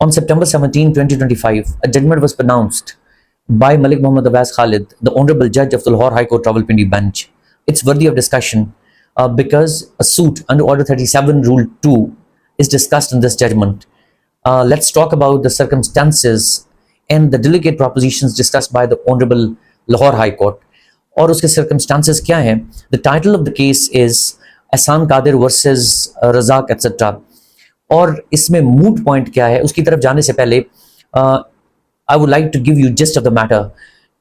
On September 17, 2025, a judgment was pronounced by Malik Muhammad Awais Khalid, the Honorable Judge of the Lahore High Court Rawalpindi Bench. It's worthy of discussion because a suit under Order 37 Rule 2 is discussed in this judgment. Let's talk about the circumstances and the delicate propositions discussed by the Honorable Lahore High Court. और उसके circumstances क्या हैं? The title of the case is Ehsan Qadir versus Razak etc. और इसमें मूट point क्या है उसकी तरफ जाने से पहले I would like to give you gist of the matter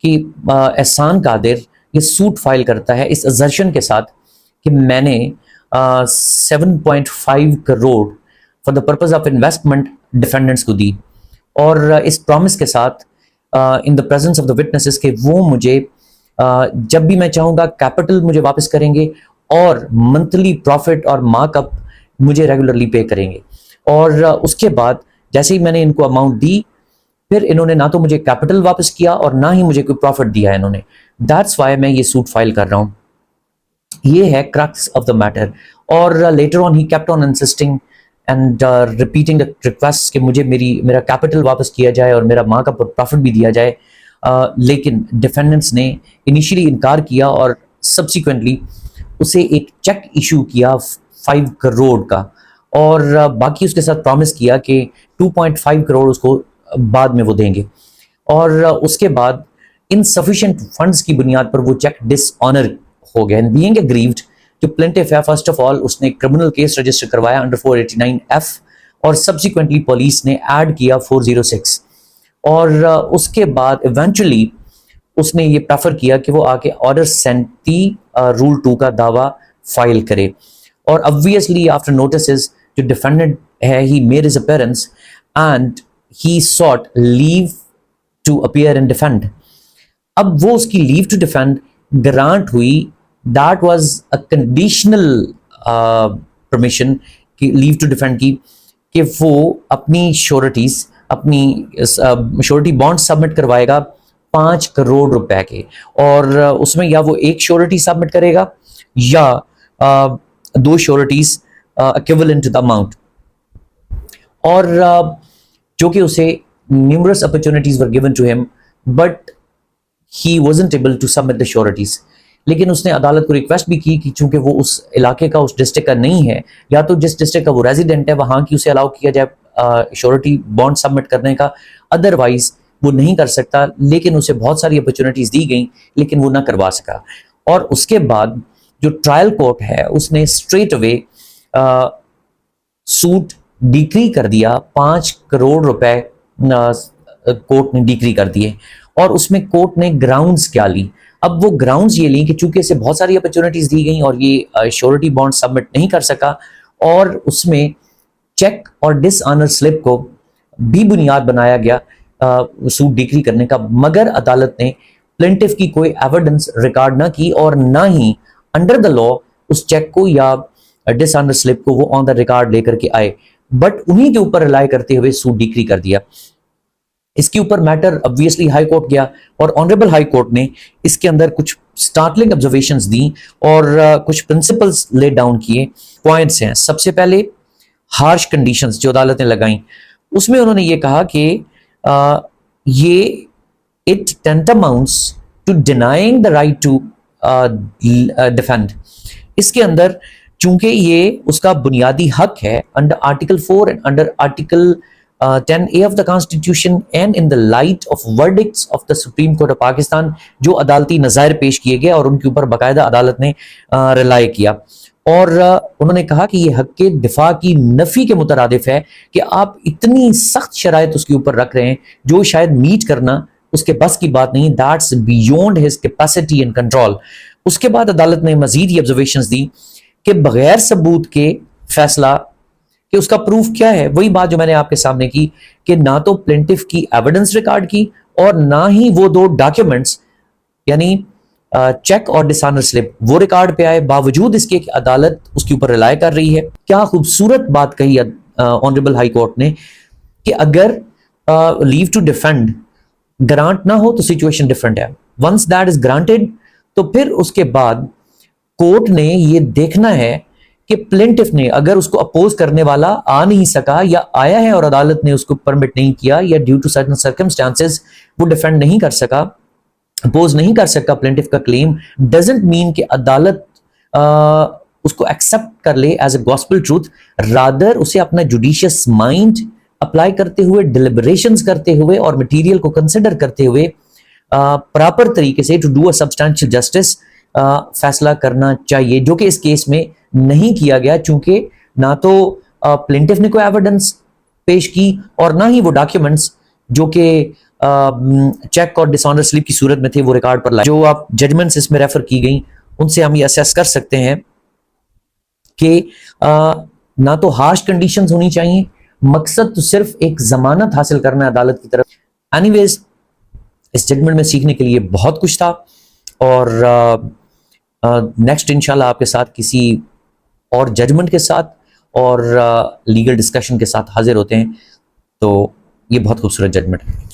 कि एहसान कादिर ये सूट फाइल करता है इस असर्शन के साथ कि मैंने 7.5 crore for the purpose of investment defendants को दी और इस प्रॉमिस के साथ in the presence of the witnesses के वो मुझे जब भी मैं चाहूँगा कैपिटल मुझे वापस करेंगे और मंथली प्रॉफिट और मार्कअप मुझे रेगुलरली पे करेंगे। और उसके बाद जैसे ही मैंने इनको अमाउंट दी फिर इन्होंने ना तो मुझे कैपिटल वापस किया और ना ही मुझे कोई प्रॉफिट दिया है इन्होंने। दैट्स वाई मैं ये सूट फाइल कर रहा हूँ। ये है क्रक्स ऑफ द मैटर। और later on he kept on insisting and repeating the request कि मुझे मेरा कैपिटल वापस किया जाए और मेरा मार्कअप और प्रॉफिट भी दिया जाए। लेकिन डिफेंडेंट्स ने इनिशियली इनकार किया और सब्सिक्वेंटली उसे एक चेक इशू किया 5 करोड़ का और बाकी उसके साथ प्रॉमिस किया कि 2.5 करोड़ उसको बाद में वो देंगे। और उसके बाद इनसफिशिएंट फंड्स की बुनियाद पर वो चेक डिसऑनर हो गया। एंड बीइंग एग्रीव्ड जो प्लेंटिफ है, फर्स्ट ऑफ ऑल उसने क्रिमिनल केस रजिस्टर करवाया अंडर 489F और सब्सिक्वेंटली पुलिस ने ऐड किया 406 और उसके बाद इवेंचुअली उसने ये प्रेफर किया कि वो आके ऑर्डर 37 रूल 2 का दावा फाइल करे। और ऑब्वियसली आफ्टर नोटिसेस जो डिफेंडेंट है he made his appearance and he sought leave to appear and defend. अब वो उसकी लीव टू डिफेंड ग्रांट हुई। That was a conditional permission की लीव टू डिफेंड की कि वो अपनी श्योरिटीज अपनी श्योरिटी बॉन्ड सबमिट करवाएगा 5 करोड़ रुपए के और उसमें या वो एक श्योरिटी सबमिट करेगा या 2 sureties equivalent to the amount. और जो कि उसे numerous opportunities were given to him but he wasn't able to submit the sureties. लेकिन उसने अदालत को रिक्वेस्ट भी की कि चूंकि वो उस इलाके का, उस डिस्ट्रिक्ट का नहीं है या तो जिस डिस्ट्रिक्ट का वो रेजिडेंट है वहां की उसे अलाउ किया जाए श्योरिटी बॉन्ड सबमिट करने का, अदरवाइज वो नहीं कर सकता। लेकिन उसे बहुत सारी अपॉर्चुनिटीज दी गई लेकिन वो ना करवा सका। और उसके बाद जो ट्रायल कोर्ट है उसने स्ट्रेट अवे सूट डिक्री कर दिया। 5 करोड़ रुपए कोर्ट ने डिक्री कर दिए और उसमें कोर्ट ने ग्राउंड्स क्या ली। अब वो ग्राउंड्स ये ली कि चूंकि इसे बहुत सारी अपॉर्चुनिटीज दी गई और ये श्योरिटी बॉन्ड सबमिट नहीं कर सका और उसमें चेक और डिसऑनर स्लिप को भी बुनियाद बनाया गया सूट डिक्री करने का। मगर अदालत ने प्लेंटिफ की कोई एविडेंस रिकॉर्ड ना की और ना ही अंडर द लॉ उस चेक को या डिसऑनर स्लिप को वो ऑन द रिकॉर्ड लेकर के आए, बट उन्हीं के ऊपर रिलाई करते हुए सूट डिक्री कर दिया। इसके ऊपर मैटर ऑब्वियसली हाई कोर्ट गया और ऑनरेबल हाई कोर्ट ने इसके अंदर कुछ स्टार्टलिंग ऑब्जर्वेशंस दी और कुछ प्रिंसिपल्स ले डाउन किए। पॉइंट्स हैं, सबसे पहले हार्श कंडीशंस जो अदालत ने लगाई उसमें उन्होंने ये कहा कि ये it tentamounts to denying the right to defend. इसके अंदर चूंकि ये उसका बुनियादी हक है under article 4 and under article 10A of the Constitution and in the light of verdicts of the Supreme Court of Pakistan जो अदालती नज़ायर पेश किए गए और उनके ऊपर बाकायदा अदालत ने रिलाई किया। और उन्होंने कहा कि ये हक के दिफा की नफी के मुतरादिफ है कि आप इतनी सख्त शराइत उसके ऊपर रख रहे हैं जो शायद मीट करना उसके बस की बात नहीं। That's beyond his capacity and control. उसके बाद अदालत ने मजीद ये ऑब्जर्वेशंस दी कि बगैर सबूत के फैसला कि उसका प्रूफ क्या है, वही बात जो मैंने आपके सामने की कि ना तो प्लेंटिफ की एविडेंस रिकॉर्ड की और ना ही वो 2 डॉक्यूमेंट्स यानी चेक और डिसऑनर स्लिप वो रिकॉर्ड पे आए, बावजूद इसके कि अदालत उसके ऊपर रिलाई कर रही है। क्या खूबसूरत बात कही ऑनरेबल हाई कोर्ट ने कि अगर लीव टू डिफेंड ग्रांट ना हो तो सिचुएशन डिफरेंट है। वंस दैट इज ग्रांटेड तो फिर उसके बाद कोर्ट ने ये देखना है कि प्लेंटिफ ने अगर उसको अपोज करने वाला आ नहीं सका या आया है और अदालत ने उसको परमिट नहीं किया या ड्यू टू सर्टेन सर्कमस्टांसेस वो डिफेंड नहीं कर सका, अपोज नहीं कर सका प्लेंटिफ का क्लेम, डजंट मीन कि अदालत उसको एक्सेप्ट कर ले as a gospel truth. Rather उसे अपना जुडिशियस माइंड अप्लाई करते हुए, डिलिबरेशंस करते हुए और मटेरियल को कंसिडर करते हुए प्रॉपर तरीके से to do a substantial justice फैसला करना चाहिए, जो कि इस केस में नहीं किया गया, चूंकि ना तो प्लेंटिफ ने कोई एविडेंस पेश की और ना ही वो डॉक्यूमेंट्स जो कि चेक और डिसऑनर स्लिप की सूरत में थे वो रिकॉर्ड पर लाए। जो आप जजमेंट्स इसमें रेफर की गई उनसे हम ये असेस कर सकते हैं कि ना तो हार्श कंडीशंस होनी चाहिए, मकसद तो सिर्फ एक जमानत हासिल करना है अदालत की तरफ। एनीवेज, इस जजमेंट में सीखने के लिए बहुत कुछ था और नेक्स्ट इंशाल्लाह आपके साथ किसी और जजमेंट के साथ और लीगल डिस्कशन के साथ हाजिर होते हैं। तो ये बहुत खूबसूरत जजमेंट है।